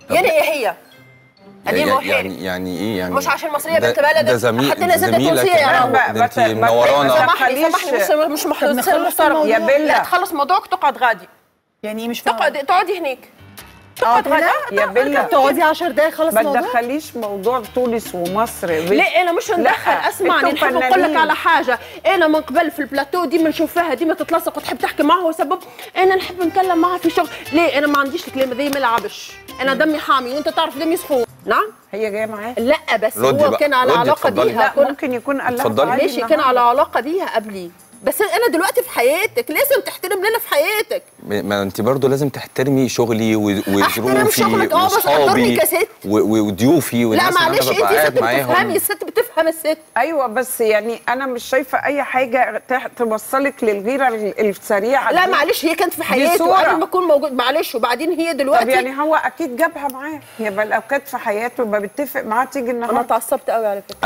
يعني ايه هي؟ يعني ايه يعني؟ مش عشان مصريه بنت بلدك ده زميلك تونسيه يا رب. ده انت منورانا. سامحني مش محترم يا بيلا. لا تخلص موضوعك تقعد غادي. يعني مش فاهمه. تقعدي هناك تقعد غادي يا بيلا تقعدي 10 دقايق خلص ما الموضوع. تدخليش موضوع تونس ومصر. ليه انا مش ندخل؟ اسمعني نحب نقول لك على حاجه. انا من قبل في البلاتو ديما نشوفها ديما تتلصق وتحب تحكي معها وسبب انا نحب نتكلم معها في شغل. ليه انا ما عنديش الكلمه ذي ما لعبش. انا دمي حامي وانت تعرف دمي سخون. نعم هي جايه معاه. لا بس هو كان على علاقه بيها. ممكن يكون قال لها ماشي كان على علاقه بيها قبلي. بس انا دلوقتي في حياتك لازم تحترم لنا في حياتك. ما انت برضو لازم تحترمي شغلي وظروفي واصحابي وضيوفي والناس لا معلش اللي انا ببقى قاعد معاهم. بتفهمي الست بتفهم الست. ايوه بس يعني انا مش شايفه اي حاجه توصلك للغيره السريعه. لا معلش هي كانت في حياته قبل ما اكون موجود. معلش وبعدين هي دلوقتي. طب يعني هو اكيد جابها معاه. يبقى لو كانت في حياته يبقى بيتفق معاه تيجي النهارده. انا اتعصبت قوي على فكره.